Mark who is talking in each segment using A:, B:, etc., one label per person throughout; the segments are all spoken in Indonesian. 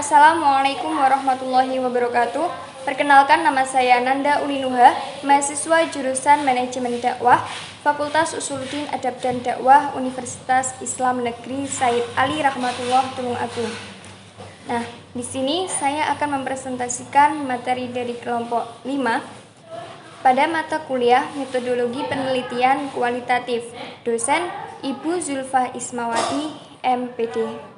A: Assalamualaikum warahmatullahi wabarakatuh. Perkenalkan, nama saya Nanda Ulinuha, mahasiswa jurusan Manajemen Dakwah, Fakultas Usuluddin Adab dan Dakwah, Universitas Islam Negeri Said Ali Rahmatullah Tulung Agung. Nah, di sini saya akan mempresentasikan materi dari kelompok 5 pada mata kuliah Metodologi Penelitian Kualitatif, dosen Ibu Zulfa Ismawati, MPD.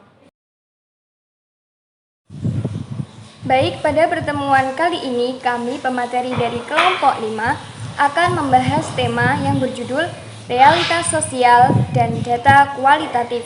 A: Baik, pada pertemuan kali ini kami pemateri dari kelompok 5 akan membahas tema yang berjudul Realitas Sosial dan Data Kualitatif.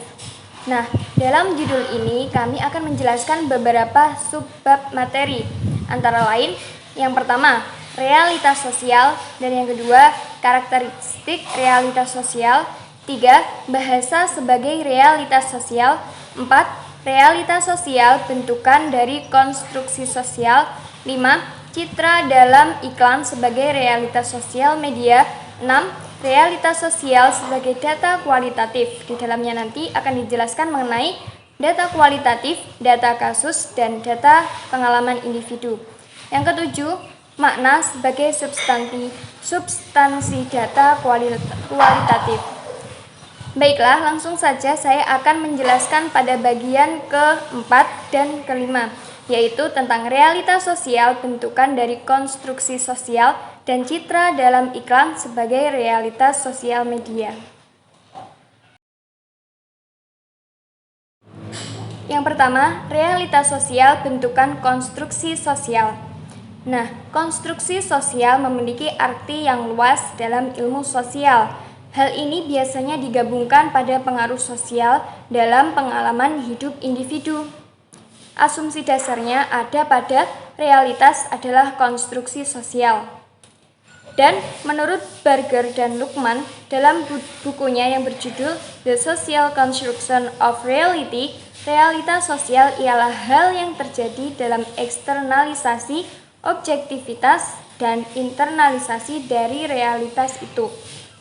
A: Nah, dalam judul ini kami akan menjelaskan beberapa subbab materi, antara lain yang pertama, realitas sosial, dan yang kedua, karakteristik realitas sosial, 3, bahasa sebagai realitas sosial, 4, realitas sosial bentukan dari konstruksi sosial, 5, citra dalam iklan sebagai realitas sosial media, 6, realitas sosial sebagai data kualitatif. Di dalamnya nanti akan dijelaskan mengenai data kualitatif, data kasus, dan data pengalaman individu. Yang ketujuh, makna sebagai substansi data kualitatif. Baiklah, langsung saja saya akan menjelaskan pada bagian keempat dan kelima, yaitu tentang realitas sosial bentukan dari konstruksi sosial dan citra dalam iklan sebagai realitas sosial media. Yang pertama, realitas sosial bentukan konstruksi sosial. Nah, konstruksi sosial memiliki arti yang luas dalam ilmu sosial. Hal ini biasanya digabungkan pada pengaruh sosial dalam pengalaman hidup individu. Asumsi dasarnya ada pada realitas adalah konstruksi sosial. Dan menurut Barger dan Luckman dalam bukunya yang berjudul The Social Construction of Reality, realitas sosial ialah hal yang terjadi dalam eksternalisasi, objektivitas, dan internalisasi dari realitas itu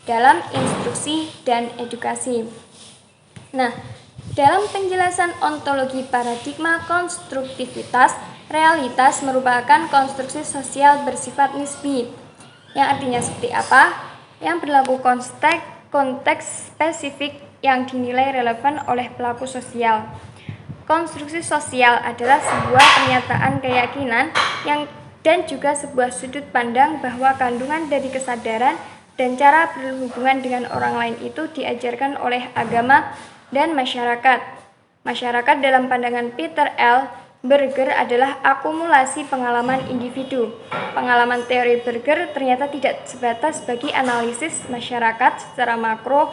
A: dalam instruksi dan edukasi. Nah, dalam penjelasan ontologi paradigma konstruktivitas, realitas merupakan konstruksi sosial bersifat nisbi. Yang artinya seperti apa? Yang berlaku konteks spesifik yang dinilai relevan oleh pelaku sosial. Konstruksi sosial adalah sebuah pernyataan keyakinan dan juga sebuah sudut pandang bahwa kandungan dari kesadaran dan cara berhubungan dengan orang lain itu diajarkan oleh agama dan masyarakat. Masyarakat dalam pandangan Peter L. Berger adalah akumulasi pengalaman individu. Pengalaman teori Berger ternyata tidak sebatas bagi analisis masyarakat secara makro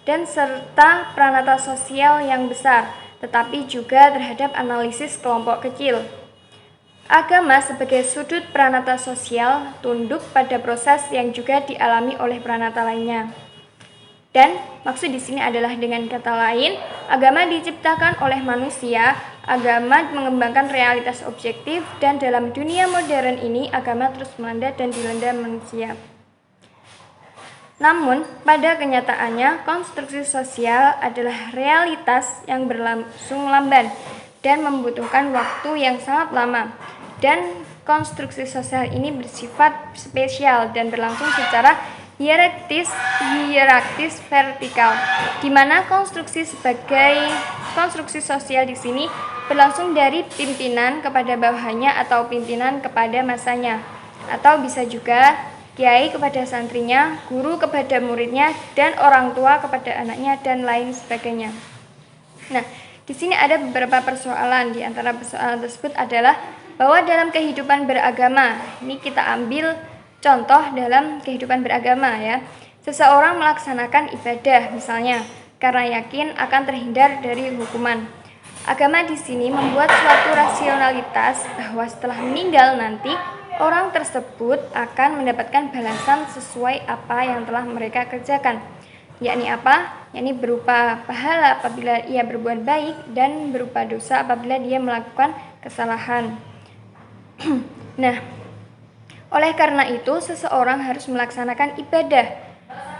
A: dan serta pranata sosial yang besar, tetapi juga terhadap analisis kelompok kecil. Agama sebagai sudut pranata sosial tunduk pada proses yang juga dialami oleh pranata lainnya. Dan maksud di sini adalah dengan kata lain, agama diciptakan oleh manusia, agama mengembangkan realitas objektif, dan dalam dunia modern ini agama terus melanda dan dilanda manusia. Namun, pada kenyataannya, konstruksi sosial adalah realitas yang berlangsung lamban dan membutuhkan waktu yang sangat lama. Dan konstruksi sosial ini bersifat spesial dan berlangsung secara hierarkis vertikal, di mana konstruksi sosial di sini berlangsung dari pimpinan kepada bawahannya atau pimpinan kepada masanya, atau bisa juga kiai kepada santrinya, guru kepada muridnya, dan orang tua kepada anaknya, dan lain sebagainya. Nah, di sini ada beberapa persoalan. Di antara persoalan tersebut adalah bahwa dalam kehidupan beragama, ini kita ambil contoh dalam kehidupan beragama ya. Seseorang melaksanakan ibadah misalnya karena yakin akan terhindar dari hukuman. Agama di sini membuat suatu rasionalitas bahwa setelah meninggal nanti orang tersebut akan mendapatkan balasan sesuai apa yang telah mereka kerjakan. Yakni apa? Yakni berupa pahala apabila ia berbuat baik dan berupa dosa apabila dia melakukan kesalahan. Nah, oleh karena itu seseorang harus melaksanakan ibadah.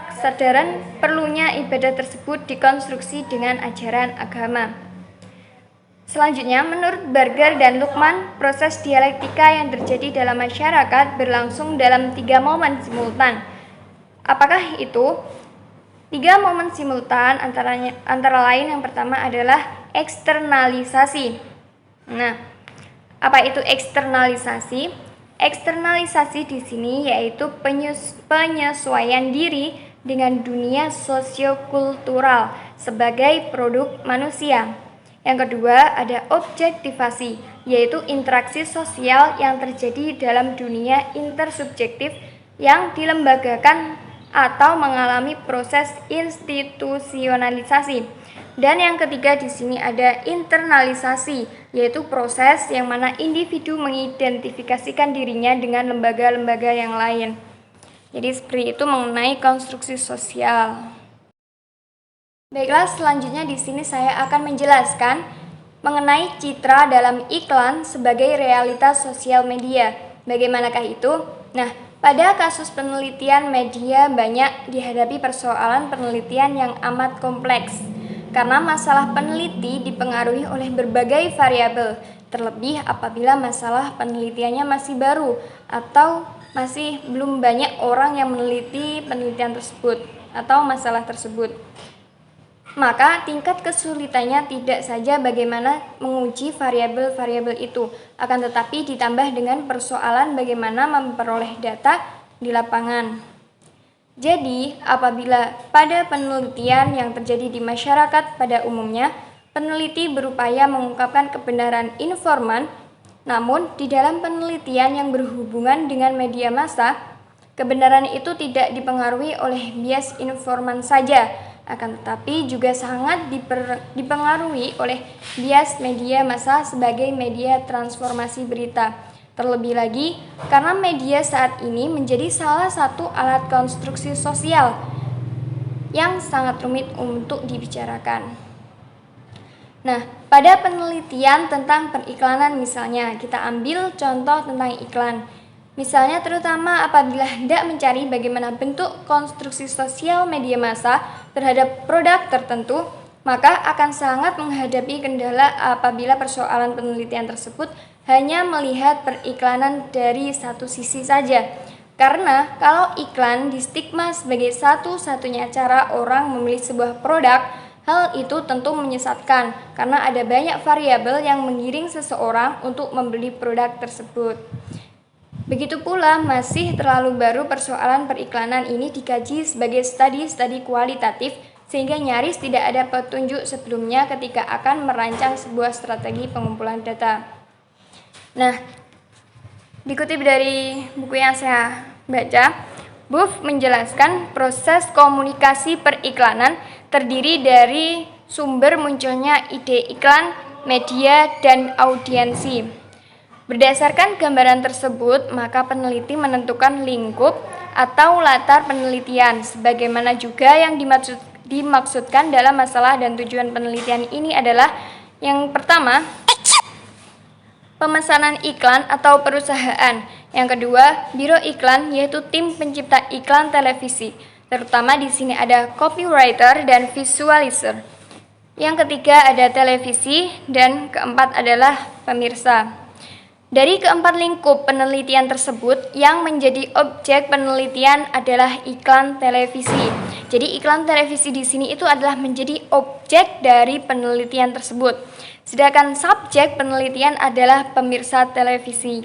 A: Kesadaran perlunya ibadah tersebut dikonstruksi dengan ajaran agama. Selanjutnya, menurut Berger dan Lukman, proses dialektika yang terjadi dalam masyarakat berlangsung dalam 3 momen simultan. Apakah itu? 3 momen simultan antara lain yang pertama adalah eksternalisasi. Nah, apa itu eksternalisasi? Eksternalisasi di sini yaitu penyesuaian diri dengan dunia sosiokultural sebagai produk manusia. Yang kedua ada objektivasi, yaitu interaksi sosial yang terjadi dalam dunia intersubjektif yang dilembagakan atau mengalami proses institusionalisasi. Dan yang ketiga di sini ada internalisasi, yaitu proses yang mana individu mengidentifikasikan dirinya dengan lembaga-lembaga yang lain. Jadi seperti itu mengenai konstruksi sosial. Baiklah, selanjutnya di sini saya akan menjelaskan mengenai citra dalam iklan sebagai realitas sosial media. Bagaimanakah itu? Nah, pada kasus penelitian media banyak dihadapi persoalan penelitian yang amat kompleks karena masalah peneliti dipengaruhi oleh berbagai variabel, terlebih apabila masalah penelitiannya masih baru atau masih belum banyak orang yang meneliti penelitian tersebut atau masalah tersebut. Maka tingkat kesulitannya tidak saja bagaimana menguji variabel-variabel itu, akan tetapi ditambah dengan persoalan bagaimana memperoleh data di lapangan. Jadi, apabila pada penelitian yang terjadi di masyarakat pada umumnya, peneliti berupaya mengungkapkan kebenaran informan, namun di dalam penelitian yang berhubungan dengan media massa, kebenaran itu tidak dipengaruhi oleh bias informan saja, akan tetapi juga sangat dipengaruhi oleh bias media massa sebagai media transformasi berita. Terlebih lagi, karena media saat ini menjadi salah satu alat konstruksi sosial yang sangat rumit untuk dibicarakan. Nah, pada penelitian tentang periklanan misalnya, kita ambil contoh tentang iklan. Misalnya terutama apabila hendak mencari bagaimana bentuk konstruksi sosial media massa terhadap produk tertentu, maka akan sangat menghadapi kendala apabila persoalan penelitian tersebut hanya melihat periklanan dari satu sisi saja. Karena kalau iklan distigma sebagai satu-satunya cara orang memilih sebuah produk, hal itu tentu menyesatkan karena ada banyak variabel yang menggiring seseorang untuk membeli produk tersebut. Begitu pula masih terlalu baru persoalan periklanan ini dikaji sebagai studi kualitatif sehingga nyaris tidak ada petunjuk sebelumnya ketika akan merancang sebuah strategi pengumpulan data. Nah, dikutip dari buku yang saya baca, Buff menjelaskan proses komunikasi periklanan terdiri dari sumber munculnya ide iklan, media, dan audiensi. Berdasarkan gambaran tersebut, maka peneliti menentukan lingkup atau latar penelitian, sebagaimana juga yang dimaksudkan dalam masalah dan tujuan penelitian ini adalah yang pertama, pemesanan iklan atau perusahaan. Yang kedua, biro iklan, yaitu tim pencipta iklan televisi. Terutama di sini ada copywriter dan visualizer. Yang ketiga ada televisi dan keempat adalah pemirsa. Dari keempat lingkup penelitian tersebut, yang menjadi objek penelitian adalah iklan televisi. Jadi iklan televisi di sini itu adalah menjadi objek dari penelitian tersebut. Sedangkan subjek penelitian adalah pemirsa televisi.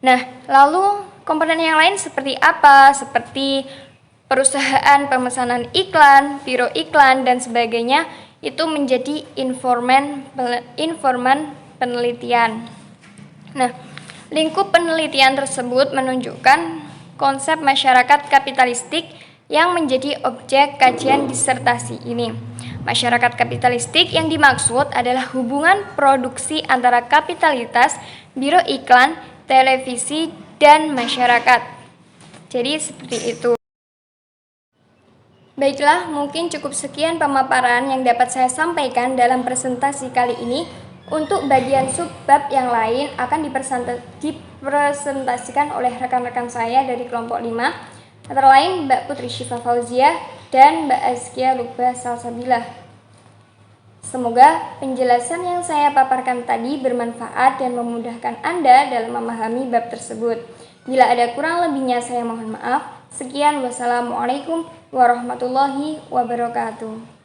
A: Nah, lalu komponen yang lain seperti apa? Seperti perusahaan pemesanan iklan, biro iklan, dan sebagainya, itu menjadi informan penelitian. Nah, lingkup penelitian tersebut menunjukkan konsep masyarakat kapitalistik yang menjadi objek kajian disertasi ini. Masyarakat kapitalistik yang dimaksud adalah hubungan produksi antara kapitalitas, biro iklan, televisi, dan masyarakat. Jadi seperti itu. Baiklah, mungkin cukup sekian pemaparan yang dapat saya sampaikan dalam presentasi kali ini. Untuk bagian subbab yang lain akan dipresentasikan oleh rekan-rekan saya dari kelompok 5, antara lain Mbak Putri Syifa Fauzia dan Mbak Azkia Lubah Salsabila. Semoga penjelasan yang saya paparkan tadi bermanfaat dan memudahkan Anda dalam memahami bab tersebut. Bila ada kurang lebihnya saya mohon maaf. Sekian, wassalamualaikum warahmatullahi wabarakatuh.